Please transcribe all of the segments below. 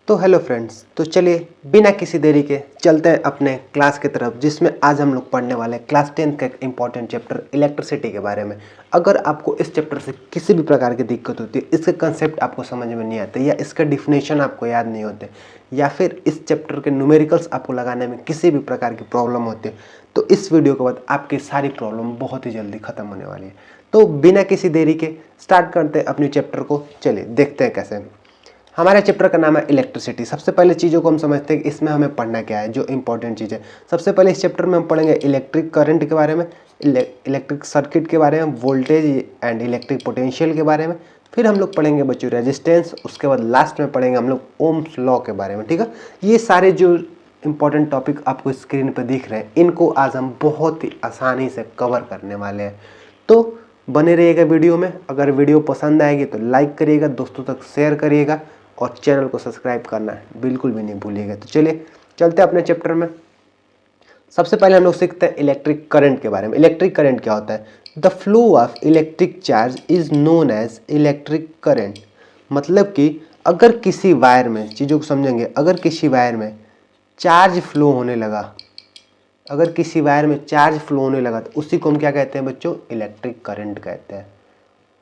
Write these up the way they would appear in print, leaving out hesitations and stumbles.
तो hello friends, तो चलिए बिना किसी देरी के चलते हैं अपने क्लास की तरफ, जिसमें आज हम लोग पढ़ने वाले हैं क्लास 10 का एक इम्पॉर्टेंट चैप्टर इलेक्ट्रिसिटी के बारे में। अगर आपको इस चैप्टर से किसी भी प्रकार की दिक्कत होती है, इसके कंसेप्ट आपको समझ में नहीं आते या इसका डिफिनेशन आपको याद नहीं होते, या फिर इस चैप्टर के न्यूमेरिकल्स आपको लगाने में किसी भी प्रकार की प्रॉब्लम होती है, तो इस वीडियो के बाद आपकी सारी प्रॉब्लम बहुत ही जल्दी ख़त्म होने वाली है। तो बिना किसी देरी के स्टार्ट करते हैं अपने चैप्टर को। चलिए देखते हैं कैसे। हमारे चैप्टर का नाम है इलेक्ट्रिसिटी। सबसे पहले चीज़ों को हम समझते हैं कि इसमें हमें पढ़ना क्या है, जो इंपॉर्टेंट चीज़ है। सबसे पहले इस चैप्टर में हम पढ़ेंगे इलेक्ट्रिक करंट के बारे में, इलेक्ट्रिक सर्किट के बारे में, वोल्टेज एंड इलेक्ट्रिक पोटेंशियल के बारे में। फिर हम लोग पढ़ेंगे बच्चों रेजिस्टेंस। उसके बाद लास्ट में पढ़ेंगे हम लोग ओम्स लॉ के बारे में। ठीक है, ये सारे जो इंपॉर्टेंट टॉपिक आपको स्क्रीन पर दिख रहे हैं, इनको आज हम बहुत ही आसानी से कवर करने वाले हैं। तो बने रहिएगा वीडियो में। अगर वीडियो पसंद आएगी तो लाइक करिएगा, दोस्तों तक शेयर करिएगा और चैनल को सब्सक्राइब करना बिल्कुल भी नहीं भूलिएगा। तो चलिए चलते हैं अपने चैप्टर में। सबसे पहले हम लोग सीखते हैं इलेक्ट्रिक करंट के बारे में। इलेक्ट्रिक करंट क्या होता है? The flow of electric charge is known as electric current. मतलब कि अगर किसी वायर में, चीज़ों को समझेंगे, अगर किसी वायर में चार्ज फ्लो होने लगा, अगर किसी वायर में चार्ज फ्लो होने लगा तो उसी को हम क्या कहते हैं बच्चों? इलेक्ट्रिक करंट कहते हैं।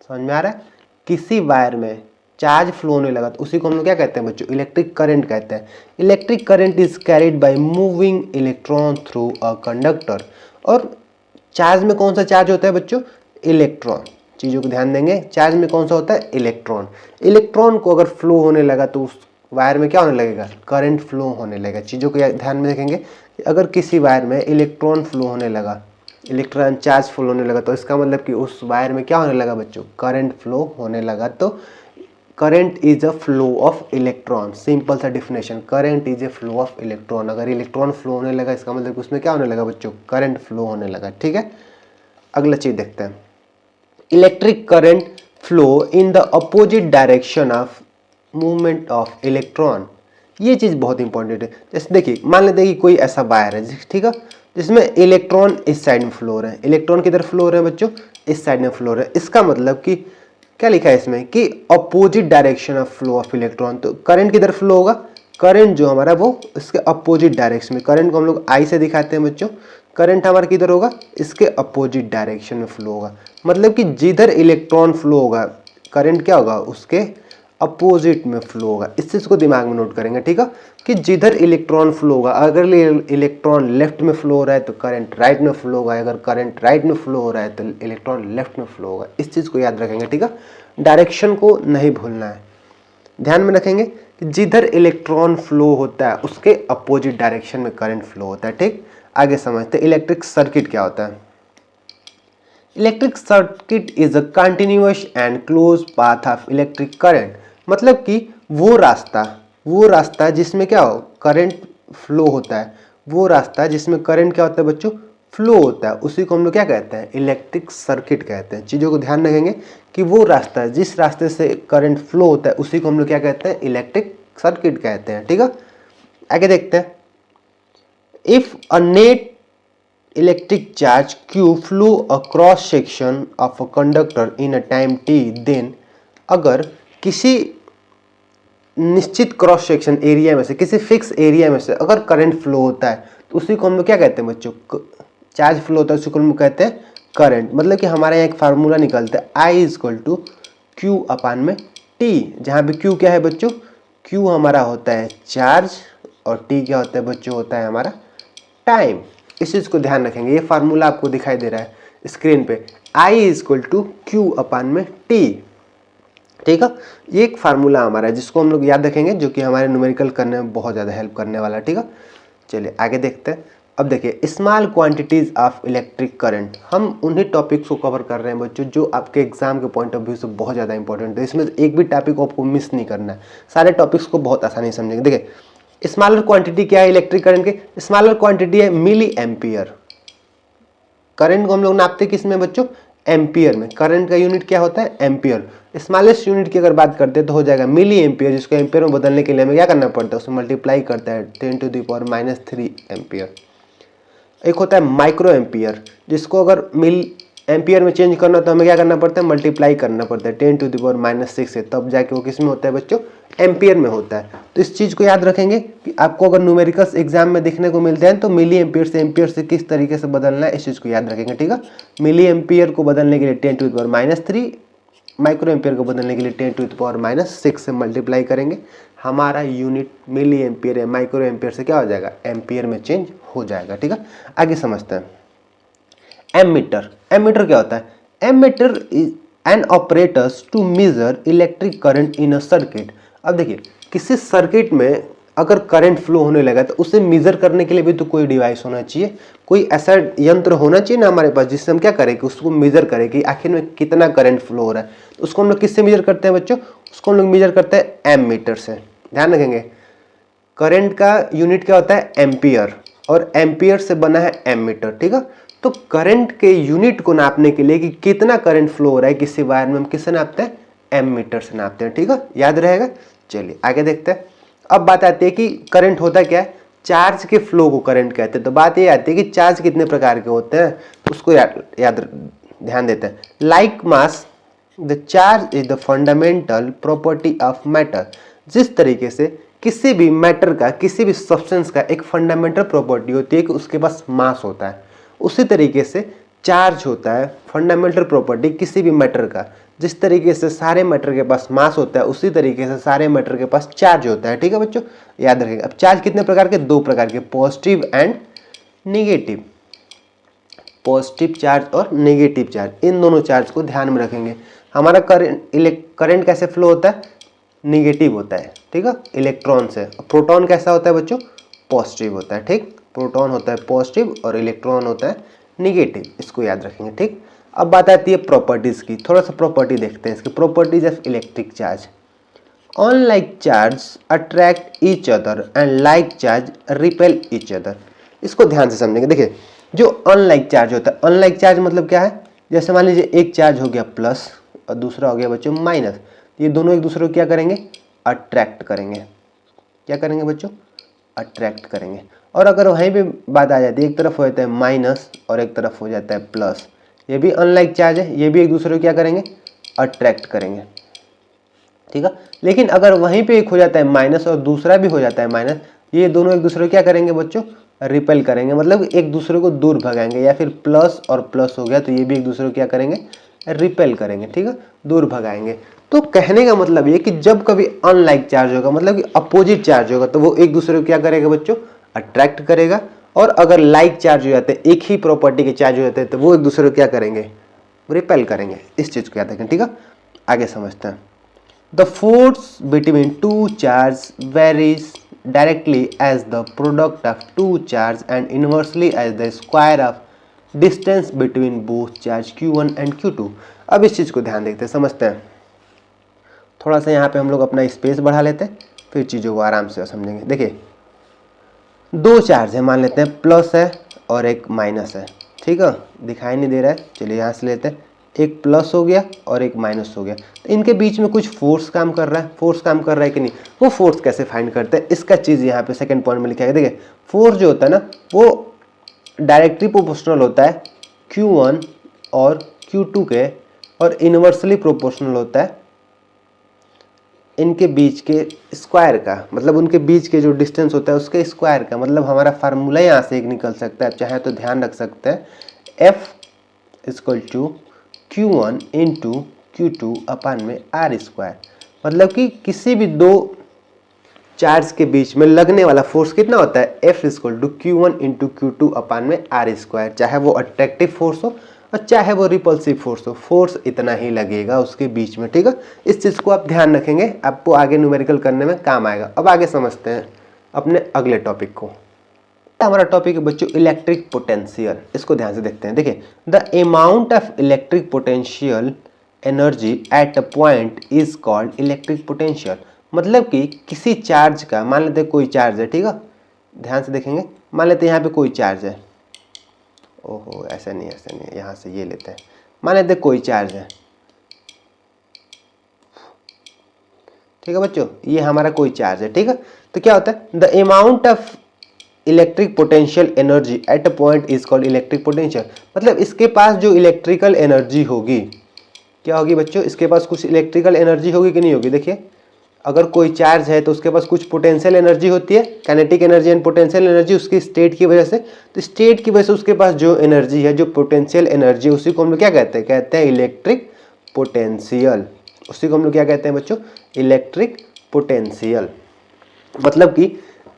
समझ में आ रहा है? किसी वायर में चार्ज फ्लो होने लगा तो उसी को हम लोग क्या कहते हैं बच्चों? इलेक्ट्रिक करंट कहते हैं। Electric current is carried by moving electron through a conductor. और चार्ज में कौन सा चार्ज होता है बच्चों? इलेक्ट्रॉन। चीज़ों को ध्यान देंगे, चार्ज में कौन सा होता है? इलेक्ट्रॉन। इलेक्ट्रॉन को अगर फ्लो होने लगा तो उस वायर में क्या होने लगेगा? करंट फ्लो होने लगेगा। चीज़ों को ध्यान में देखेंगे कि अगर किसी वायर में इलेक्ट्रॉन फ्लो होने लगा, इलेक्ट्रॉन चार्ज फ्लो होने लगा, तो इसका मतलब कि उस वायर में क्या होने लगा बच्चों? करंट फ्लो होने लगा। तो current is a flow of electron. Simple सा definition, current is a flow of electron. अगर इलेक्ट्रॉन फ्लो होने लगा, इसका मतलब उसमें क्या होने लगा बच्चों? करंट फ्लो होने लगा। ठीक है, अगला चीज देखते हैं। Electric current flow in the opposite direction of movement of electron. ये चीज बहुत इंपॉर्टेंट है। जैसे देखिए, मान लेते हैं कि कोई ऐसा वायर है, ठीक है, जिसमें इलेक्ट्रॉन इस साइड में फ्लो हो रहे हैं। इलेक्ट्रॉन किधर फ्लो हो रहे हैं बच्चों? इस साइड में फ्लो हो रहे हैं। इसका मतलब कि क्या लिखा है इसमें कि opposite direction of flow of electron. तो करंट किधर फ्लो होगा? करंट जो हमारा वो इसके अपोजिट डायरेक्शन में। करंट को हम लोग आई से दिखाते हैं बच्चों। करंट हमारा किधर होगा? इसके अपोजिट डायरेक्शन में फ्लो होगा। मतलब कि जिधर इलेक्ट्रॉन फ्लो होगा, करंट क्या होगा? उसके अपोजिट में फ्लो होगा। इस चीज को दिमाग में नोट करेंगे। ठीक है, कि जिधर इलेक्ट्रॉन फ्लो होगा, अगर इलेक्ट्रॉन लेफ्ट में फ्लो हो रहा है तो करंट राइट में फ्लो होगा। अगर करंट राइट में फ्लो हो रहा है तो इलेक्ट्रॉन लेफ्ट में फ्लो होगा। इस चीज को याद रखेंगे। ठीक है, डायरेक्शन को नहीं भूलना है। ध्यान में रखेंगे कि जिधर इलेक्ट्रॉन फ्लो होता है उसके अपोजिट डायरेक्शन में करंट फ्लो होता है। ठीक, आगे समझते हैं इलेक्ट्रिक सर्किट क्या होता है। Electric circuit is a continuous and close path of electric current. मतलब कि वो रास्ता जिसमें क्या हो? करंट फ्लो होता है। वो रास्ता जिसमें करंट क्या होता है बच्चों? फ्लो होता है। उसी को हम लोग क्या कहते हैं? इलेक्ट्रिक सर्किट कहते हैं। चीज़ों को ध्यान रखेंगे कि वो रास्ता, जिस रास्ते से करंट फ्लो होता है, उसी को हम लोग क्या कहते हैं? इलेक्ट्रिक सर्किट कहते हैं। ठीक है, आगे देखते हैं। If a net electric charge q flew a cross section of a conductor in a time t, then अगर किसी निश्चित क्रॉस सेक्शन एरिया में से, किसी फिक्स एरिया में से अगर करंट फ्लो होता है तो उसी को हम लोग क्या कहते हैं बच्चों? चार्ज फ्लो होता है, उसी को हम लोग कहते हैं करंट। मतलब कि हमारे यहाँ एक फार्मूला निकलता है, I is equal to q upon में टी, जहाँ पे क्यू क्या है बच्चों? क्यू हमारा होता है चार्ज और टी क्या होता है बच्चों? होता है हमारा टाइम। इस चीज को ध्यान रखेंगे। ये फार्मूला आपको दिखाई दे रहा है स्क्रीन पे, I is equal to q upon में टी। ठीक है, ये एक फार्मूला हमारा है जिसको हम लोग याद रखेंगे, जो कि हमारे न्यूमेरिकल करने में बहुत ज़्यादा हेल्प करने वाला है। ठीक है, चलिए आगे देखते हैं। अब देखिए, small quantities of electric current. हम उन्हीं टॉपिक्स को कवर कर रहे हैं बच्चों जो आपके एग्जाम के पॉइंट ऑफ व्यू से बहुत ज़्यादा इंपॉर्टेंट है। इसमें एक भी टॉपिक को आपको मिस नहीं करना है। सारे टॉपिक्स को बहुत आसानी से समझेंगे। देखिए, स्मॉलर क्वांटिटी क्या है इलेक्ट्रिक करंट के? स्मॉलर क्वांटिटी है मिली एम्पियर। करंट को हम लोग नापते किस में बच्चों? एम्पियर में। करंट का यूनिट क्या होता है? एम्पियर। स्मॉलेस्ट यूनिट की अगर बात करते हैं तो हो जाएगा मिली एम्पियर, जिसको एम्पियर में बदलने के लिए हमें क्या करना पड़ता है? उसमें मल्टीप्लाई करता है 10⁻³ एम्पियर। एक होता है माइक्रो एम्पियर, जिसको अगर एम्पियर में चेंज करना तो हमें क्या करना पड़ता है, मल्टीप्लाई करना पड़ता है 10⁻⁻6 से, तब जाके वो किस में होता है बच्चों, एम्पियर में होता है। तो इस चीज़ को याद रखेंगे कि आपको अगर न्यूमेरिकल्स एग्जाम में देखने को मिलते हैं तो मिली एम्पियर से किस तरीके से बदलना है, इस चीज़ को याद रखेंगे, ठीक है। मिली एम्पियर को बदलने के लिए 10⁻⁻3, माइक्रो एम्पियर को बदलने के लिए 10⁻⁻6 से मल्टीप्लाई करेंगे, हमारा यूनिट मिली एम्पियर है, माइक्रो एम्पियर से क्या हो जाएगा, एम्पियर में चेंज हो जाएगा, ठीक है। आगे समझते हैं एमीटर। एमीटर क्या होता है, ammeter is an operators to measure electric current in a circuit. अब देखिए किसी सर्किट में अगर करंट फ्लो होने लगा तो उसे मेजर करने के लिए भी तो कोई डिवाइस होना चाहिए, कोई ऐसा यंत्र होना चाहिए ना हमारे पास जिससे हम क्या करें कि उसको मेजर करें कि आखिर में कितना करंट फ्लो हो रहा है। तो उसको हम लोग किससे मेजर करते हैं बच्चों, उसको हम लोग मेजर करते हैं एमीटर से। ध्यान रखेंगे करंट का यूनिट क्या होता है, एम्पियर, और एम्पियर से बना है एमीटर, ठीक है। तो करंट के यूनिट को नापने के लिए कि कितना करंट फ्लो हो रहा है किसी वायर में, हम किससे नापते हैं, एमीटर से नापते हैं, ठीक है, याद रहेगा। चलिए आगे देखते हैं। अब बात आती है कि करंट होता क्या है, चार्ज के फ्लो को करंट कहते हैं। तो बात ये आती है कि चार्ज कितने प्रकार के होते हैं, उसको याद ध्यान देते हैं। Like mass the charge is the fundamental property of matter. जिस तरीके से किसी भी मैटर का, किसी भी सब्सटेंस का एक फंडामेंटल प्रॉपर्टी होती है कि उसके पास मास होता है, उसी तरीके से चार्ज होता है फंडामेंटल प्रॉपर्टी किसी भी मैटर का। जिस तरीके से सारे मैटर के पास मास होता है उसी तरीके से सारे मैटर के पास चार्ज होता है, ठीक है बच्चों, याद रखिएगा। अब चार्ज कितने प्रकार के, दो प्रकार के, positive and negative. Positive charge और नेगेटिव चार्ज, इन दोनों चार्ज को ध्यान में रखेंगे। हमारा करंट कैसे फ्लो होता है, नेगेटिव होता है, ठीक है, इलेक्ट्रॉन से। प्रोटॉन कैसा होता है बच्चों, पॉजिटिव होता है, ठीक। प्रोटॉन होता है पॉजिटिव और इलेक्ट्रॉन होता है नेगेटिव, इसको याद रखेंगे, ठीक। अब बात आती है प्रॉपर्टीज की, थोड़ा सा प्रॉपर्टी देखते हैं इसकी। Properties of electric charge, unlike charge attract each other and like charge repel each other. इसको ध्यान से समझेंगे। देखिए जो अनलाइक चार्ज होता है, अनलाइक चार्ज मतलब क्या है, जैसे मान लीजिए एक चार्ज हो गया प्लस और दूसरा हो गया बच्चों माइनस, ये दोनों एक दूसरे को क्या करेंगे, अट्रैक्ट करेंगे। क्या करेंगे बच्चों, अट्रैक्ट करेंगे। और अगर वहीं पे बात आ जाती है, एक तरफ हो जाता है माइनस और एक तरफ हो जाता है प्लस, ये भी अनलाइक चार्ज है, ये भी एक दूसरे को क्या करेंगे, अट्रैक्ट करेंगे, ठीक है। लेकिन अगर वहीं पे एक हो जाता है माइनस और दूसरा भी हो जाता है माइनस, ये दोनों एक दूसरे को क्या करेंगे बच्चों, रिपेल करेंगे, मतलब एक दूसरे को दूर भगाएंगे। या फिर प्लस और प्लस हो गया तो ये भी एक दूसरे को क्या करेंगे, रिपेल करेंगे, ठीक है, दूर भगाएंगे। तो कहने का मतलब ये कि जब कभी अनलाइक चार्ज होगा, मतलब कि अपोजिट चार्ज होगा, तो वो एक दूसरे को क्या करेगा बच्चों, अट्रैक्ट करेगा। और अगर लाइक चार्ज हो जाते हैं, एक ही प्रॉपर्टी के चार्ज हो जाते हैं, तो वो एक दूसरे को क्या करेंगे, रिपेल करेंगे। इस चीज को याद रखें, ठीक है। आगे समझते हैं। The force between two charge varies directly as the product of two charge and inversely as the square of distance between both charge Q1 and Q2। अब इस चीज को ध्यान देखते हैं, समझते हैं। थोड़ा सा यहाँ पे हम लोग अपना स्पेस बढ़ा लेते हैं, फिर चीज़ों को आराम से समझेंगे। देखिए दो चार्ज है, मान लेते हैं प्लस है और एक माइनस है, ठीक है, दिखाई नहीं दे रहा है, चलिए यहाँ से लेते हैं। एक प्लस हो गया और एक माइनस हो गया, तो इनके बीच में कुछ फोर्स काम कर रहा है। फोर्स काम कर रहा है कि नहीं, वो फोर्स कैसे फाइंड करते हैं, इसका चीज़ यहाँ पे सेकंड पॉइंट में लिखा है। देखिए फोर्स जो होता है ना, वो डायरेक्टली प्रोपोर्शनल होता है Q1 और Q2 के, और इनवर्सली प्रोपोर्शनल होता है इनके बीच के स्क्वायर का, मतलब उनके बीच के जो डिस्टेंस होता है उसके स्क्वायर का। मतलब हमारा फार्मूला यहाँ से एक निकल सकता है, आप चाहे तो ध्यान रख सकते हैं, F equal to Q1 into Q2 upon में R स्क्वायर। मतलब कि किसी भी दो चार्ज के बीच में लगने वाला फोर्स कितना होता है, F equal to Q1 into Q2 upon में R स्क्वायर। चाहे वो अट्रैक्टिव फोर्स हो और चाहे वो रिपल्सिव फोर्स हो, फोर्स इतना ही लगेगा उसके बीच में, ठीक है। इस चीज़ को आप ध्यान रखेंगे, आपको आगे न्यूमेरिकल करने में काम आएगा। अब आगे समझते हैं अपने अगले टॉपिक को। हमारा टॉपिक है बच्चों इलेक्ट्रिक पोटेंशियल, इसको ध्यान से देखते हैं। देखिए the amount of electric potential energy at a point is called electric potential. मतलब कि किसी चार्ज का, मान लेते हैं कोई चार्ज है, ठीक है, ध्यान से देखेंगे, मान लेते हैं यहाँ पे कोई चार्ज है, ओहो ऐसा नहीं यहाँ से ये लेते हैं, मान लेते हैं कोई चार्ज है, ठीक है बच्चों, ये हमारा कोई चार्ज है, ठीक है। तो क्या होता है, the amount of electric potential energy at a point is called electric potential. मतलब इसके पास जो इलेक्ट्रिकल एनर्जी होगी, क्या होगी बच्चों, इसके पास कुछ इलेक्ट्रिकल एनर्जी होगी कि नहीं होगी। देखिए अगर कोई चार्ज है तो उसके पास कुछ पोटेंशियल एनर्जी होती है, kinetic energy and potential energy उसकी स्टेट की वजह से। तो स्टेट की वजह से उसके पास जो एनर्जी है, जो पोटेंशियल एनर्जी, उसी को हम लोग क्या कहते हैं इलेक्ट्रिक पोटेंशियल। उसी को हम लोग क्या कहते हैं बच्चों, इलेक्ट्रिक पोटेंशियल। मतलब कि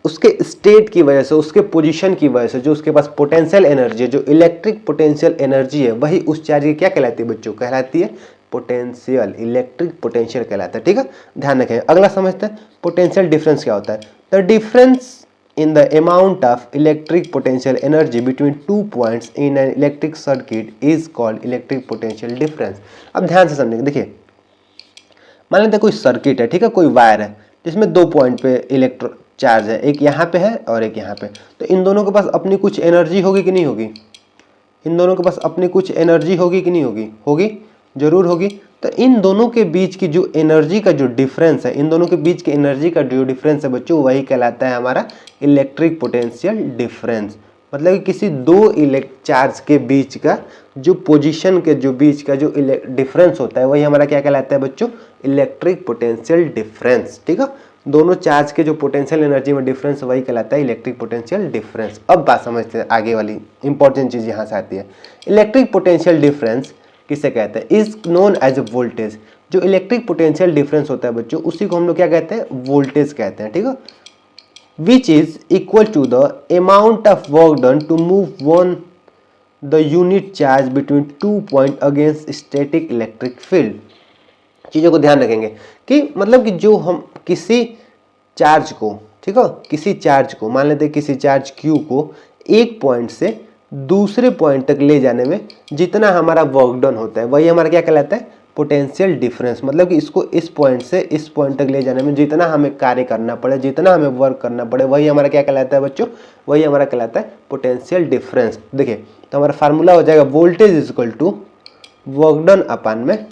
उसके स्टेट की वजह से, उसके पोजीशन की वजह से जो उसके पास पोटेंशियल एनर्जी है, जो इलेक्ट्रिक पोटेंशियल एनर्जी है, वही उस चार्ज की क्या कहलाती है बच्चों, कहलाती है पोटेंशियल, इलेक्ट्रिक पोटेंशियल कहलाता है। ठीक है, ध्यान रखें। अगला समझते हैं पोटेंशियल डिफरेंस क्या होता है। The difference in the amount of electric potential energy between 2 points in an electric circuit is called electric potential difference। अब ध्यान से समझेंगे। देखिए मान लेते हैं कोई सर्किट है, ठीक है, कोई वायर है जिसमें 2 पॉइंट पे इलेक्ट्रो चार्ज है, एक यहाँ पे है और एक यहाँ पे। तो इन दोनों के पास अपनी कुछ एनर्जी होगी कि नहीं होगी, इन दोनों के पास अपनी कुछ एनर्जी होगी कि नहीं होगी, होगी, जरूर होगी। तो इन दोनों के बीच की जो एनर्जी का जो डिफरेंस है, इन दोनों के बीच की एनर्जी का जो डिफरेंस है बच्चों, वही कहलाता है हमारा इलेक्ट्रिक पोटेंशियल डिफरेंस। मतलब कि किसी दो चार्ज के बीच का जो पोजीशन के जो बीच का जो डिफरेंस होता है, वही हमारा क्या कहलाता है बच्चों, इलेक्ट्रिक पोटेंशियल डिफरेंस। ठीक है, दोनों चार्ज के जो पोटेंशियल एनर्जी में डिफरेंस, वही कहलाता है इलेक्ट्रिक पोटेंशियल डिफरेंस। अब बात समझते हैं, आगे वाली इंपॉर्टेंट चीज यहाँ से आती है। इलेक्ट्रिक पोटेंशियल डिफरेंस किसे कहते हैं, is known as a voltage. जो इलेक्ट्रिक पोटेंशियल डिफरेंस होता है बच्चों, उसी को हम लोग क्या कहते हैं, वोल्टेज कहते हैं। ठीक है, which is equal to the amount of work done to move one the unit charge between 2 point against static electric field. चीज़ों को ध्यान रखेंगे कि मतलब कि जो हम किसी चार्ज को, ठीक है, किसी चार्ज को मान लेते हैं, किसी चार्ज Q को एक पॉइंट से दूसरे पॉइंट तक ले जाने में जितना हमारा वर्क डन होता है, वही हमारा क्या कहलाता है, पोटेंशियल डिफरेंस। मतलब कि इसको इस पॉइंट से इस पॉइंट तक ले जाने में जितना हमें कार्य करना पड़े, जितना हमें वर्क करना पड़े, वही हमारा क्या कहलाता है बच्चों, वही हमारा कहलाता है पोटेंशियल डिफरेंस। देखिए तो हमारा फार्मूला हो जाएगा voltage is equal to work done upon में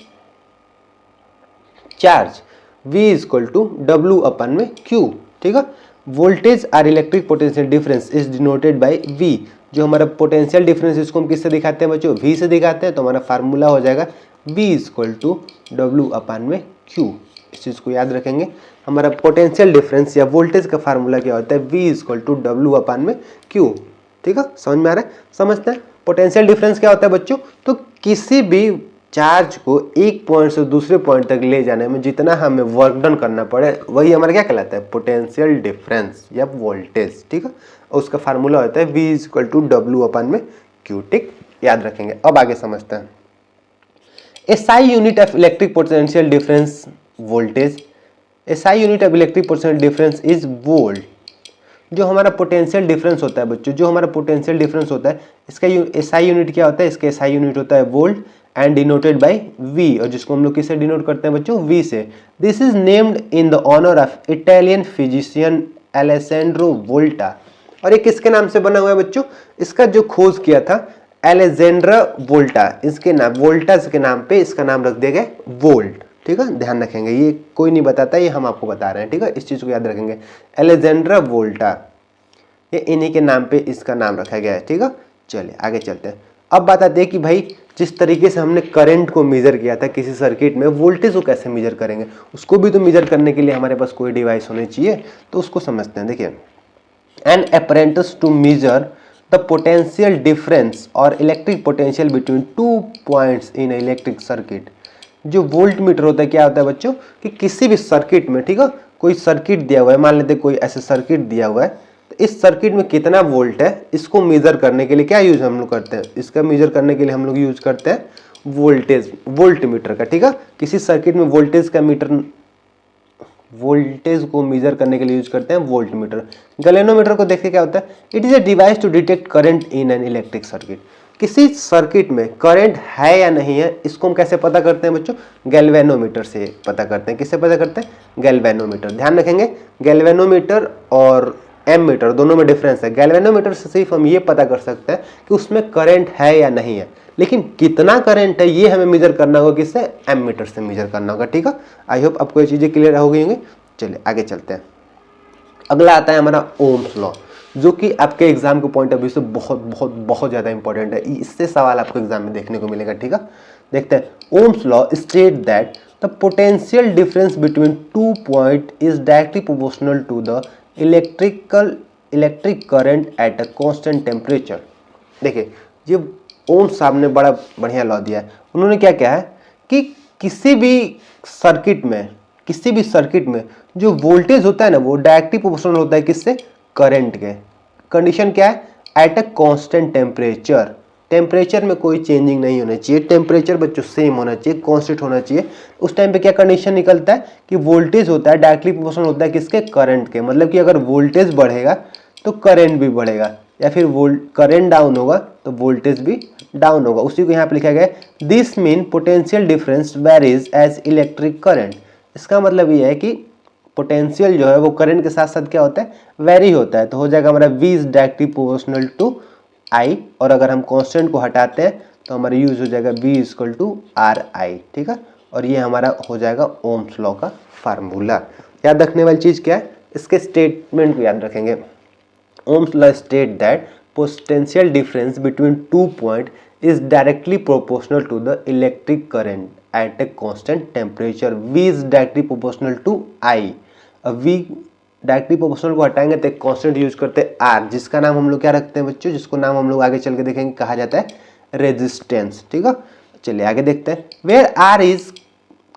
charge, V is equal to W upon में Q। ठीक है, voltage or electric potential difference is denoted by V। जो हमारा पोटेंशियल डिफरेंस, इसको हम किससे दिखाते हैं बच्चों, V से दिखाते हैं। तो हमारा फार्मूला हो जाएगा V is equal to W upon में Q। इस चीज़ को याद रखेंगे। हमारा पोटेंशियल डिफरेंस या वोल्टेज का फार्मूला क्या होता है, V is equal to W upon में Q। ठीक है, समझ में आ रहा है, समझते हैं पोटेंशियल डिफरेंस क्या होता है बच्चों। तो किसी भी चार्ज को एक पॉइंट से दूसरे पॉइंट तक ले जाने में जितना हमें वर्क डन करना पड़े, वही हमारा क्या कहलाता है, पोटेंशियल डिफरेंस या वोल्टेज। ठीक है, और उसका फार्मूला होता है V is equal to W upon में Q। ठीक, याद रखेंगे। अब आगे समझते हैं। SI unit of electric potential difference voltage, SI unit of electric potential difference is volt. जो हमारा पोटेंशियल डिफरेंस होता है बच्चों, जो हमारा पोटेंशियल डिफरेंस होता है, इसका SI यूनिट क्या होता है, इसका SI यूनिट होता है volt and denoted by V, और जिसको हम लोग किससे डिनोट करते हैं बच्चों, V से। This is named in the honour of Italian physician Alessandro Volta. और ये किसके नाम से बना हुआ है बच्चों, इसका जो खोज किया था एलेजेंड्रा वोल्टा, इसके नाम वोल्टास के नाम पे इसका नाम रख दिया गया वोल्ट। ठीक है, ध्यान रखेंगे, ये कोई नहीं बताता, ये हम आपको बता रहे हैं। ठीक है, इस चीज को याद रखेंगे, एलेजेंड्रा वोल्टा, ये इन्हीं के नाम पे इसका नाम रखा गया है। ठीक है, चलिए आगे चलते हैं। अब बात आती है कि भाई जिस तरीके से हमने करंट को मेजर किया था किसी सर्किट में, वोल्टेज को कैसे मेजर करेंगे, उसको भी तो मेजर करने के लिए हमारे पास कोई डिवाइस होनी चाहिए। तो उसको समझते हैं। देखिए, an apparatus to measure the potential difference और electric potential between 2 points in electric circuit. जो वोल्ट मीटर होता है, क्या होता है बच्चों, कि किसी भी सर्किट में, ठीक है, कोई सर्किट दिया हुआ है, मान लेते कोई ऐसे सर्किट दिया हुआ है, तो इस सर्किट में कितना वोल्ट है, इसको मेजर करने के लिए क्या यूज हम लोग करते हैं, इसका मेजर करने के लिए हम लोग यूज करते हैं वोल्टेज, वोल्ट मीटर का। ठीक है, किसी सर्किट में वोल्टेज का मीटर, वोल्टेज को मेजर करने के लिए यूज करते हैं वोल्ट मीटर। गैल्वेनोमीटर को देखिए क्या होता है, it is a device to detect current in an electric circuit. किसी सर्किट में करंट है या नहीं है, इसको हम कैसे पता करते हैं बच्चों, गैल्वेनोमीटर से पता करते हैं। किससे पता करते हैं, गैल्वेनोमीटर। ध्यान रखेंगे, गैल्वेनोमीटर और एमीटर दोनों में डिफरेंस है। गैल्वेनोमीटर से सिर्फ हम ये पता कर सकते हैं कि उसमें करंट है या नहीं है, लेकिन कितना करंट है ये हमें मेजर करना होगा, किससे, एमीटर से मेजर करना होगा। ठीक है, आई होप आपको ये चीजें क्लियर हो गई होंगी। चलिए आगे चलते हैं। अगला आता है हमारा ओम्स लॉ। जो कि आपके एग्जाम के पॉइंट ऑफ व्यू से बहुत बहुत बहुत ज़्यादा इंपॉर्टेंट है। इससे सवाल आपको एग्जाम में देखने को मिलेगा। ठीक है, देखते हैं। Ohm's law state that the potential difference between 2 point is directly proportional to the electric current at a constant temperature. देखिए, ये ओम्स साहब ने बड़ा बढ़िया लॉ दिया है। उन्होंने क्या कहा है कि किसी भी सर्किट में जो वोल्टेज होता है ना, वो डायरेक्टली प्रोपोर्शनल होता है किससे? करंट के। कंडीशन क्या है? Eight a constant temperature. Temperature में कोई चेंजिंग नहीं होना चाहिए, टेम्परेचर बच्चों सेम होना चाहिए, कांस्टेंट होना चाहिए। उस टाइम पे क्या कंडीशन निकलता है कि वोल्टेज होता है डायरेक्टली प्रोपोर्शनल होता है किसके? करंट के। मतलब कि अगर वोल्टेज बढ़ेगा तो करंट भी बढ़ेगा, या फिर करंट डाउन होगा तो वोल्टेज भी डाउन होगा। उसी को यहाँ पे लिखा गया है, this mean potential difference varies as electric current. इसका मतलब ये है कि पोटेंशियल जो है वो करंट के साथ साथ क्या होता है? वेरी होता है। तो हो जाएगा हमारा V is directly proportional to I, और अगर हम कांस्टेंट को हटाते हैं तो हमारा यूज हो जाएगा V इक्वल टू RI। ठीक है, और ये हमारा हो जाएगा ओम्स लॉ का फार्मूला। याद रखने वाली चीज क्या है? इसके स्टेटमेंट को याद रखेंगे। Ohm's law state that potential difference between 2 points is directly proportional to the electric current at a constant temperature. V is directly proportional to I. अब V डायरेक्टली प्रोपोर्शनल को हटाएंगे तो एक कांस्टेंट यूज करते हैं R, जिसका नाम हम लोग क्या रखते हैं बच्चों? जिसको नाम हम लोग आगे चल के देखेंगे कहा जाता है रेजिस्टेंस। ठीक है, चलिए आगे देखते हैं। Where R is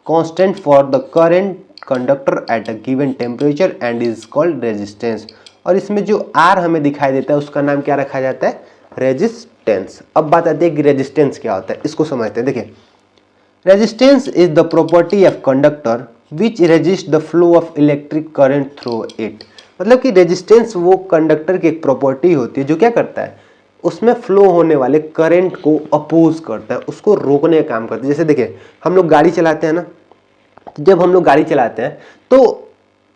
constant for the current conductor at a given temperature and is called resistance. और इसमें जो R हमें दिखाई देता है उसका नाम क्या रखा जाता है? रेजिस्टेंस। अब बात आती है कि रेजिस्टेंस क्या होता है, इसको समझते हैं। देखिए, resistance is the property of conductor which resist the flow of electric current through it. मतलब कि रेजिस्टेंस वो कंडक्टर की एक प्रॉपर्टी होती है जो क्या करता है? उसमें फ्लो होने वाले करंट को अपोज करता है, उसको रोकने का काम करता है। जैसे देखिए, हम लोग गाड़ी चलाते हैं ना, जब हम लोग गाड़ी चलाते हैं तो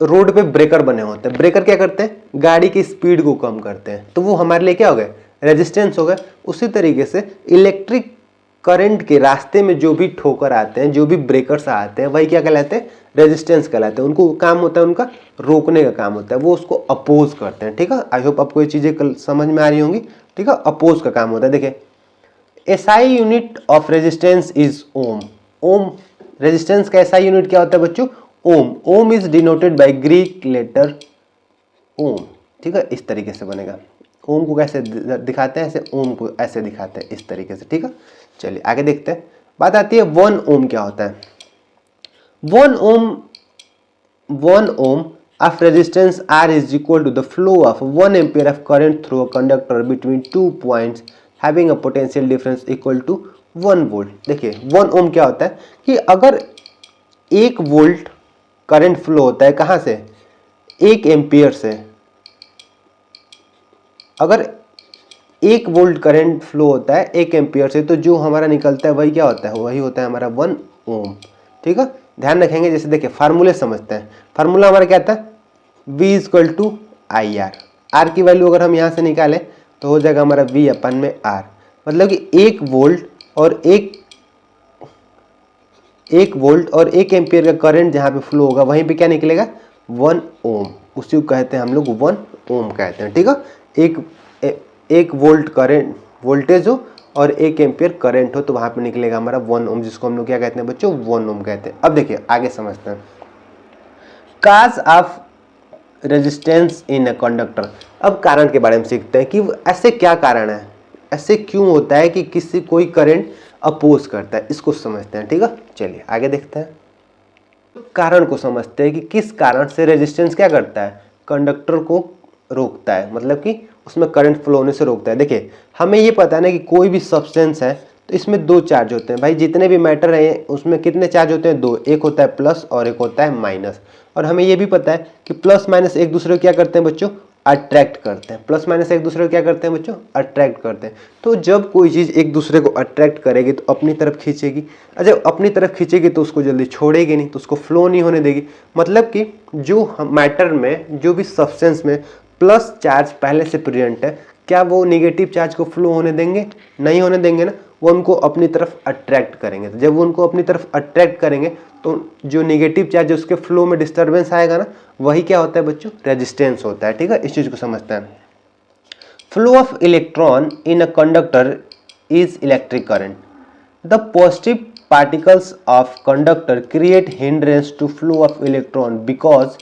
रोड पे ब्रेकर बने होते हैं। ब्रेकर क्या करते हैं? गाड़ी की स्पीड को कम करते हैं, तो वो हमारे लिए क्या हो गए? रेजिस्टेंस हो गए। उसी तरीके से इलेक्ट्रिक करंट के रास्ते में जो भी ठोकर आते हैं, जो भी ब्रेकर्स आते हैं, वही क्या कहलाते हैं? रेजिस्टेंस कहलाते हैं। उनको काम होता है उनका रोकने का काम होता है, वो उसको अपोज करते हैं। ठीक है, आई होप आपको ये चीजें कल समझ में आ रही होंगी। ठीक है, अपोज का काम होता है। देखिए, SI unit of resistance is ohm. Ohm resistance का SI यूनिट क्या होता है बच्चों? Ohm. Ohm is denoted by Greek letter ohm. ठीक है, इस तरीके से बनेगा। ओम को कैसे दिखाते हैं? ऐसे। ओम को ऐसे दिखाते हैं इस तरीके से। ठीक है, चलिए आगे देखते हैं। बात आती है 1 ओम क्या होता है। 1 ओम of resistance R is equal to the flow of 1 ampere of current through a conductor between 2 points having a potential difference equal to 1 volt। देखिए, 1 ओम क्या होता है कि अगर 1 वोल्ट करंट फ्लो होता है कहां से? 1 एम्पियर से। अगर 1 वोल्ट करंट फ्लो होता है 1 एम्पियर से, तो जो हमारा निकलता है वही क्या होता है? वही होता है हमारा 1 ओम। ठीक है, ध्यान रखेंगे। जैसे देखिए, फार्मूले समझते हैं। फार्मूला हमारा क्या था? V equal to I R. R की वैल्यू अगर हम यहाँ से निकालें तो हो जाएगा हमारा V अपन में R। मतलब कि 1 वोल्ट और 1 एम्पियर का करंट जहाँ पे फ्लो होगा वहीं पे क्या निकलेगा? 1 ओम। उसी को कहते हैं हम लोग 1 ओम कहते हैं। ठीक है, एक वोल्ट करंट वोल्टेज हो और 1 एम्पियर करंट हो तो वहाँ पे निकलेगा हमारा 1 ओम, जिसको हम लोग क्या कहते हैं बच्चों? 1 ओम कहते हैं। अब देखिए आगे समझते हैं। Cause of resistance in a conductor. अब कारण के बारे में सीखते हैं कि ऐसे क्या कारण है, ऐसे क्यों होता है कि कोई करंट अपोज करता है, इसको समझते हैं। ठीक है, चलिए आगे देखते हैं। कारण को समझते हैं कि किस कारण से रेजिस्टेंस क्या करता है? कंडक्टर को रोकता है, मतलब कि उसमें करंट फ्लो होने से रोकता है। देखिए, हमें ये पता है ना कि कोई भी सब्सटेंस है तो इसमें 2 चार्ज होते हैं। भाई, जितने भी मैटर हैं उसमें कितने चार्ज होते हैं? 2। एक होता है प्लस और एक होता है माइनस। और हमें ये भी पता है कि प्लस माइनस एक दूसरे को क्या करते हैं बच्चों? अट्रैक्ट करते हैं। प्लस माइनस एक दूसरे को क्या करते हैं बच्चों? अट्रैक्ट करते हैं। तो जब कोई चीज़ एक दूसरे को अट्रैक्ट करेगी तो अपनी तरफ खींचेगी, और जब अपनी तरफ खींचेगी तो उसको जल्दी छोड़ेगी नहीं, तो उसको फ्लो नहीं होने देगी। मतलब कि जो मैटर में, जो भी सब्सटेंस में प्लस चार्ज पहले से प्रेजेंट है, क्या वो निगेटिव चार्ज को फ्लो होने देंगे? नहीं होने देंगे ना, वो उनको अपनी तरफ अट्रैक्ट करेंगे। तो जब वो उनको अपनी तरफ अट्रैक्ट करेंगे तो जो निगेटिव चार्ज है उसके फ्लो में डिस्टर्बेंस आएगा ना, वही क्या होता है बच्चों? रेजिस्टेंस होता है। ठीक है, इस चीज़ को समझते हैं। Flow of electron in a conductor is electric current. The positive particles of conductor create hindrance to flow of electron because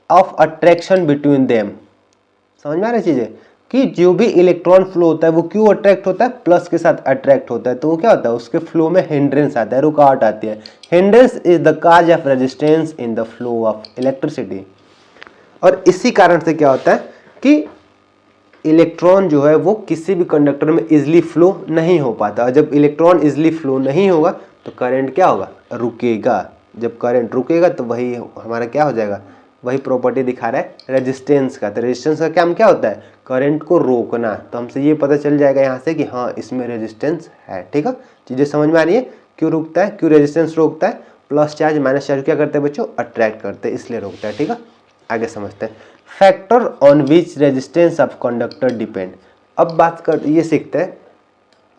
of attraction between them. समझ में आ रही चीजें कि जो भी इलेक्ट्रॉन फ्लो होता है वो क्यों अट्रैक्ट होता है, प्लस के साथ अट्रैक्ट होता है, तो वो क्या होता है, उसके फ्लो में हिंड्रेंस आता है, रुकावट आती है. Hindrance is the cause of resistance in the flow of electricity. और इसी कारण से क्या होता है कि इलेक्ट्रॉन जो है वो किसी भी कंडक्टर में इजिली फ्लो नहीं हो पाता. और जब इलेक्ट्रॉन इजिली फ्लो नहीं होगा तो करंट क्या होगा, रुकेगा. जब करंट रुकेगा तो वही हमारा क्या हो जाएगा, वही प्रॉपर्टी दिखा रहा है रेजिस्टेंस का. तो रेजिस्टेंस का काम क्या होता है, करंट को रोकना. तो हमसे ये पता चल जाएगा यहाँ से कि हाँ इसमें रेजिस्टेंस है. ठीक है, चीज़ें समझ में आ रही है. क्यों रुकता है, क्यों रेजिस्टेंस रोकता है, प्लस चार्ज माइनस चार्ज क्या करते हैं बच्चों, अट्रैक्ट करते हैं, इसलिए रोकता है. ठीक है, आगे समझते हैं. Factor on which resistance of conductor depend. अब बात कर ये सीखते हैं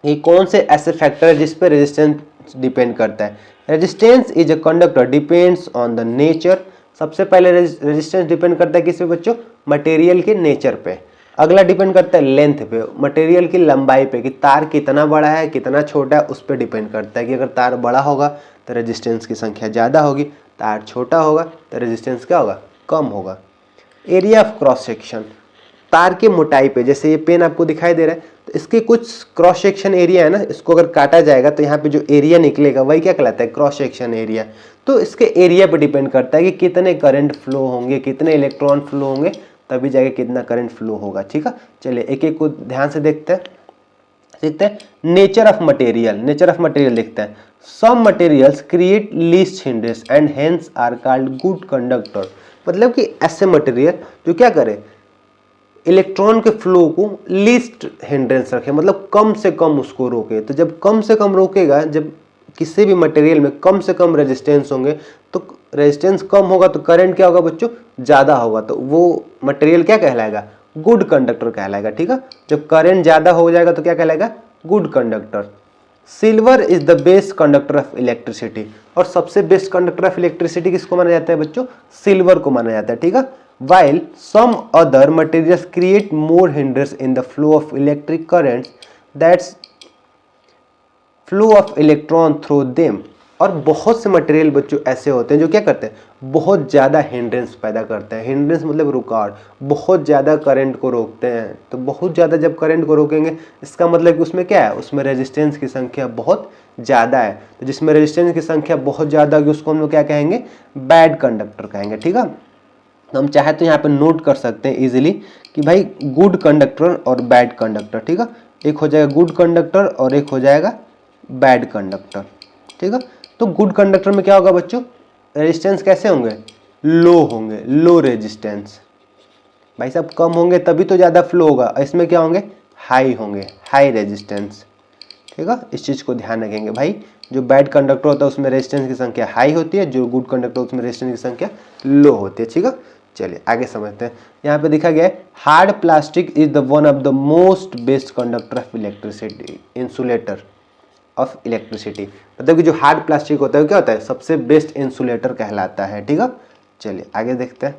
कि कौन से ऐसे फैक्टर है जिस पे रेजिस्टेंस डिपेंड करता है. Resistance is a conductor depends on the nature. सबसे पहले रेजिस्टेंस डिपेंड करता है किस पे बच्चों, मटेरियल के नेचर पे. अगला डिपेंड करता है लेंथ पे, मटेरियल की लंबाई पे, कि तार कितना बड़ा है कितना छोटा है, उस पर डिपेंड करता है. कि अगर तार बड़ा होगा तो रेजिस्टेंस की संख्या ज़्यादा होगी, तार छोटा होगा तो रेजिस्टेंस क्या होगा, कम होगा. एरिया ऑफ क्रॉस सेक्शन, तार के मोटाई पे, जैसे ये पेन आपको दिखाई दे रहा है तो इसके कुछ क्रॉस सेक्शन एरिया है ना, इसको अगर काटा जाएगा तो यहाँ पे जो एरिया निकलेगा वही क्या कहलाता है, क्रॉस सेक्शन एरिया. तो इसके एरिया पे डिपेंड करता है कि कितने करंट फ्लो होंगे, कितने इलेक्ट्रॉन फ्लो होंगे, तभी जाके कितना करंट फ्लो होगा. ठीक है, चलिए एक एक को ध्यान से देखते हैं. Nature of material, nature of material देखते हैं. Some materials create least hindrance and hence are called good conductor. मतलब कि ऐसे मटेरियल जो क्या करे, इलेक्ट्रॉन के फ्लो को लीस्ट हिंड्रेंस रखे, मतलब कम से कम उसको रोके. तो जब कम से कम रोकेगा, जब किसी भी मटेरियल में कम से कम रेजिस्टेंस होंगे तो रेजिस्टेंस कम होगा तो करंट क्या होगा बच्चों, ज़्यादा होगा. तो वो मटेरियल क्या कहलाएगा, गुड कंडक्टर कहलाएगा. ठीक है, जब करंट ज़्यादा हो जाएगा तो क्या कहलाएगा, good conductor. Silver is the best conductor of electricity. और सबसे बेस्ट कंडक्टर ऑफ इलेक्ट्रिसिटी किसको माना जाता है बच्चों, सिल्वर को माना जाता है. ठीक है, while some other materials create more hindrance in the flow of electric currents, that's flow of electron through them. और बहुत से मटेरियल बच्चों ऐसे होते हैं जो क्या करते हैं, बहुत ज़्यादा हिंड्रेंस पैदा करते हैं. हिंड्रेंस मतलब रुकावट, बहुत ज़्यादा करंट को रोकते हैं. तो बहुत ज़्यादा जब करंट को रोकेंगे इसका मतलब कि उसमें क्या है, उसमें रेजिस्टेंस की संख्या बहुत ज़्यादा है. तो जिसमें रेजिस्टेंस की संख्या बहुत ज़्यादा होगी उसको हम लोग क्या कहेंगे, बैड कंडक्टर कहेंगे. ठीक है, हम चाहे तो यहाँ पे नोट कर सकते हैं इजीली कि भाई गुड कंडक्टर और बैड कंडक्टर. ठीक है, एक हो जाएगा गुड कंडक्टर और एक हो जाएगा बैड कंडक्टर. ठीक है, तो गुड कंडक्टर में क्या होगा बच्चों, रेजिस्टेंस कैसे होंगे, लो होंगे, लो रेजिस्टेंस. भाई साहब कम होंगे तभी तो ज़्यादा फ्लो होगा. इसमें क्या होंगे, हाई होंगे, हाई रेजिस्टेंस. ठीक है, इस चीज़ को ध्यान रखेंगे भाई. जो बैड कंडक्टर होता है उसमें रेजिस्टेंस की संख्या हाई होती है, जो गुड कंडक्टर उसमें रेजिस्टेंस की संख्या लो होती है. ठीक है, चलिए आगे समझते हैं. यहाँ पे दिखा गया है hard plastic is the one of the most best conductor of electricity, insulator of electricity. मतलब कि जो हार्ड प्लास्टिक होता है वो क्या होता है, सबसे बेस्ट इंसुलेटर कहलाता है. ठीक है, चलिए आगे देखते हैं.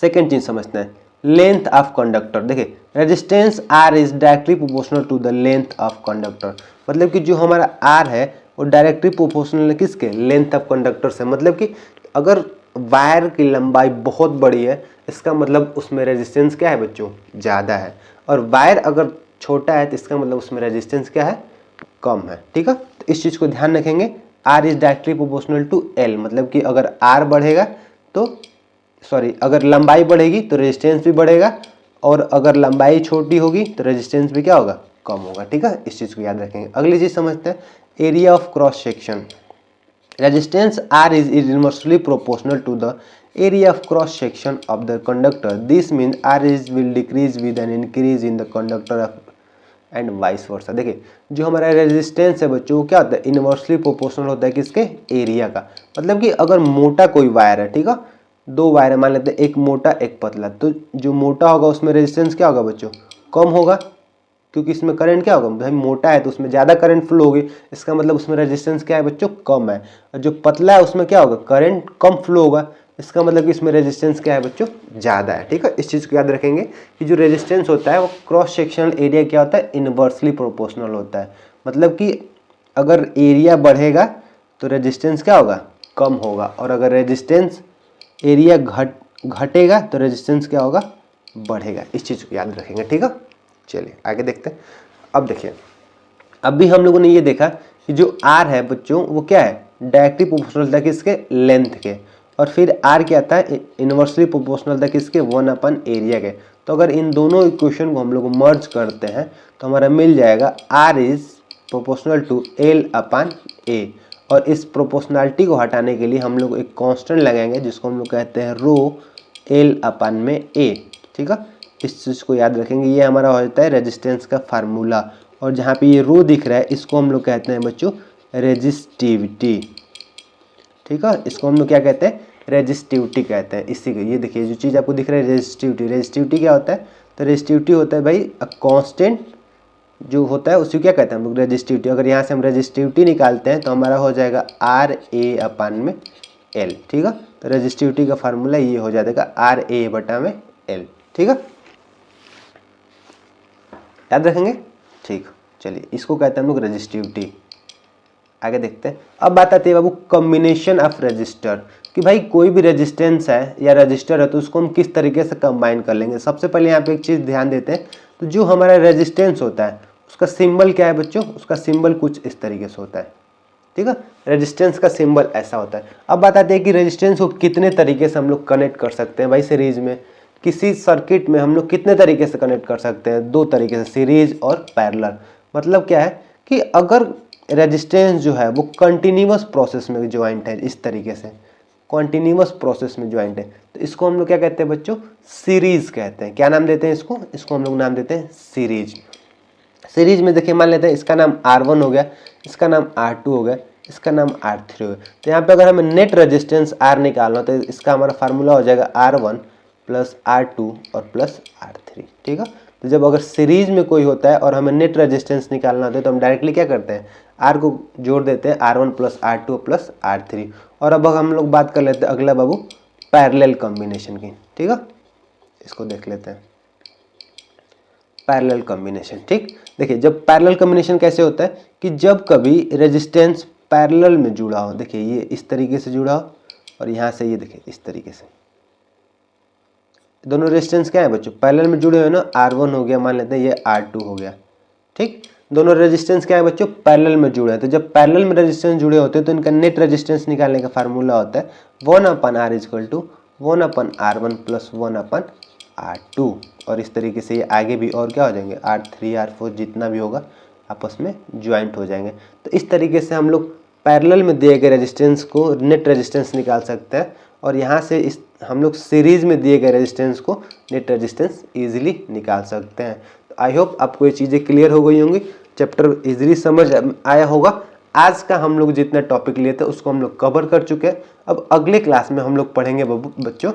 सेकेंड चीज समझते हैं, लेंथ ऑफ कंडक्टर. देखिए resistance R is directly proportional to the length of conductor. मतलब कि जो हमारा आर है वो डायरेक्टली प्रोपोर्शनल है किसके, लेंथ ऑफ कंडक्टर से. मतलब कि अगर वायर की लंबाई बहुत बड़ी है इसका मतलब उसमें रेजिस्टेंस क्या है बच्चों, ज़्यादा है. और वायर अगर छोटा है तो इसका मतलब उसमें रेजिस्टेंस क्या है, कम है. ठीक है, तो इस चीज़ को ध्यान रखेंगे. R is directly proportional to L. मतलब कि अगर आर बढ़ेगा तो अगर लंबाई बढ़ेगी तो रेजिस्टेंस भी बढ़ेगा, और अगर लंबाई छोटी होगी तो रेजिस्टेंस भी क्या होगा, कम होगा. ठीक है, इस चीज़ को याद रखेंगे. अगली चीज़ समझते हैं, area of cross section. Resistance R is inversely proportional to the area of cross section of the conductor. This means R is will decrease with an increase in the conductor of and vice versa. देखिए जो हमारा resistance है बच्चों वो क्या होता है, inversely proportional होता है किसके, एरिया का. मतलब कि अगर मोटा कोई वायर है, ठीक है, दो वायर है मान लेते हैं, एक मोटा एक पतला, तो जो मोटा होगा उसमें रेजिस्टेंस क्या होगा बच्चों, कम होगा, क्योंकि इसमें करंट क्या होगा, भाई मोटा है तो उसमें ज़्यादा करंट फ्लो होगी, इसका मतलब उसमें रेजिस्टेंस क्या है बच्चों, कम है. और जो पतला है उसमें क्या होगा, करंट कम फ्लो होगा, इसका मतलब कि इसमें रेजिस्टेंस क्या है बच्चों, ज़्यादा है। ठीक है, इस चीज़ को याद रखेंगे कि जो रेजिस्टेंस होता है वो क्रॉस सेक्शनल एरिया क्या होता है, इनवर्सली प्रोपोर्शनल होता है। मतलब कि अगर एरिया बढ़ेगा तो रेजिस्टेंस क्या होगा, कम होगा, और अगर रेजिस्टेंस एरिया घटेगा तो रेजिस्टेंस क्या होगा, बढ़ेगा। इस चीज़ को याद रखेंगे। ठीक है, चलिए आगे देखते हैं। अब देखिए, अभी हम लोगों ने ये देखा कि जो R है बच्चों वो क्या है, डायरेक्टली प्रोपोर्शनल था किसके, लेंथ के, और फिर R क्या था, इनवर्सली प्रोपोर्शनल था किसके, 1 एरिया के। तो अगर इन दोनों इक्वेशन को हम लोग मर्ज करते हैं तो हमारा मिल जाएगा R is proportional to L/A। और इस प्रोपोर्शनलिटी को हटाने के लिए हम लोग एक कांस्टेंट लगाएंगे जिसको हम लोग कहते हैं रो L/A। ठीक है, इस चीज़ को याद रखेंगे। ये हमारा हो जाता है रेजिस्टेंस का फार्मूला, और जहाँ पे ये रो दिख रहा है इसको हम लोग कहते हैं बच्चों रेजिस्टिविटी। ठीक है, इसको हम लोग क्या कहते हैं, रेजिस्टिविटी कहते हैं। इसी के ये देखिए जो चीज़ आपको दिख रहा है रेजिस्टिविटी, रेजिस्टिविटी क्या होता है, तो रेजिस्टिविटी होता है भाई कांस्टेंट जो होता है उसी क्या कहते हैं हम लोग, रेजिस्टिविटी। अगर यहाँ से हम रेजिस्टिविटी निकालते हैं तो हमारा हो जाएगा RA/L। ठीक है, तो रेजिस्टिविटी का फार्मूला ये हो जाएगा RA/L। ठीक है, याद रखेंगे। ठीक, चलिए इसको कहते हैं हम लोग रेजिस्टिविटी। आगे देखते हैं। अब बात आती है बाबू कॉम्बिनेशन ऑफ रेजिस्टर, कि भाई कोई भी रेजिस्टेंस है या रजिस्टर है तो उसको हम किस तरीके से कंबाइन कर लेंगे। सबसे पहले यहाँ पे एक चीज़ ध्यान देते हैं, तो जो हमारा रेजिस्टेंस होता है उसका सिंबल क्या है बच्चों, उसका सिंबल कुछ इस तरीके से होता है। ठीक है, रेजिस्टेंस का सिंबल ऐसा होता है। अब बात आती है कि रेजिस्टेंस को कितने तरीके से हम लोग कनेक्ट कर सकते हैं भाई सीरीज में। किसी सर्किट में हम लोग कितने तरीके से कनेक्ट कर सकते हैं, दो तरीके से, सीरीज और पैरेलल। मतलब क्या है कि अगर रेजिस्टेंस जो है वो कंटिन्यूअस प्रोसेस में ज्वाइंट है, इस तरीके से कंटिन्यूअस प्रोसेस में ज्वाइंट है, तो इसको हम लोग क्या कहते हैं बच्चों, सीरीज कहते हैं। क्या नाम देते हैं इसको, इसको हम लोग नाम देते हैं सीरीज। सीरीज में देखिए मान लेते हैं इसका नाम R1 हो गया, इसका नाम R2 हो गया, इसका नाम R3 हो गया। तो यहाँ पे अगर हमें नेट रेजिस्टेंस R निकालना तो इसका हमारा फार्मूला हो जाएगा R1 प्लस R2 और प्लस R3। ठीक है, तो जब अगर सीरीज में कोई होता है और हमें नेट रेजिस्टेंस निकालना होता है तो हम डायरेक्टली क्या करते हैं, R को जोड़ देते हैं, R1 plus R2 plus R3। और अब हम लोग बात कर लेते हैं अगला बाबू पैरेलल कॉम्बिनेशन की। ठीक है, इसको देख लेते हैं पैरेलल कॉम्बिनेशन। ठीक, देखिए जब पैरेलल कॉम्बिनेशन कैसे होता है कि जब कभी रेजिस्टेंस पैरेलल में जुड़ा हो, देखिए ये इस तरीके से जुड़ा हो और यहाँ से ये देखिए इस तरीके से, दोनों रेजिस्टेंस क्या है बच्चों, पैरेलल में जुड़े हुए ना, R1 हो गया, मान लेते हैं ये R2 हो गया। ठीक, दोनों रेजिस्टेंस क्या है बच्चों, पैरेलल में जुड़े हैं। तो जब पैरेलल में रेजिस्टेंस जुड़े होते हैं तो इनका नेट रेजिस्टेंस निकालने का फार्मूला होता है 1/R equal to 1/R1 plus 1/R2। और इस तरीके से ये आगे भी और क्या हो जाएंगे, R3 R4 जितना भी होगा आपस में ज्वाइंट हो जाएंगे। तो इस तरीके से हम लोग पैरेलल में दिए गए रेजिस्टेंस को नेट रेजिस्टेंस निकाल सकते हैं, और यहाँ से इस हम लोग सीरीज में दिए गए रेजिस्टेंस को नेट रेजिस्टेंस इजीली निकाल सकते हैं। तो आई होप आपको ये चीज़ें क्लियर हो गई होंगी, चैप्टर इजीली समझ आया होगा। आज का हम लोग जितना टॉपिक लिए थे उसको हम लोग कवर कर चुके हैं। अब अगले क्लास में हम लोग पढ़ेंगे बच्चों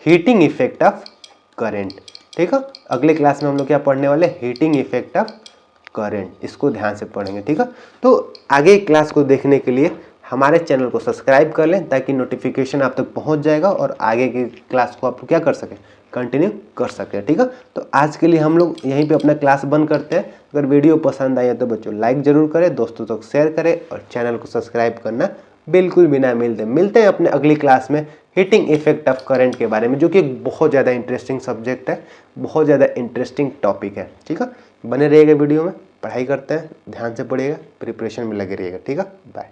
हीटिंग इफेक्ट ऑफ करेंट। ठीक है, अगले क्लास में हम लोग क्या पढ़ने वाले, हीटिंग इफेक्ट ऑफ करेंट, इसको ध्यान से पढ़ेंगे। ठीक है, तो आगे क्लास को देखने के लिए हमारे चैनल को सब्सक्राइब कर लें ताकि नोटिफिकेशन आप तक पहुंच जाएगा और आगे की क्लास को आप क्या कर सकें, कंटिन्यू कर सकें। ठीक है, तो आज के लिए हम लोग यहीं पे अपना क्लास बंद करते हैं। अगर वीडियो पसंद आई है तो बच्चों लाइक ज़रूर करें, दोस्तों तक शेयर करें और चैनल को सब्सक्राइब करना बिल्कुल भी ना मिलते हैं अपने अगली क्लास में हीटिंग इफेक्ट ऑफ करंट के बारे में, जो कि एक बहुत ज़्यादा इंटरेस्टिंग सब्जेक्ट है, बहुत ज़्यादा इंटरेस्टिंग टॉपिक है। ठीक है, बने रहिएगा वीडियो में, पढ़ाई करते हैं, ध्यान से पढ़िएगा, प्रिपरेशन में लगे रहिएगा। ठीक है, बाय।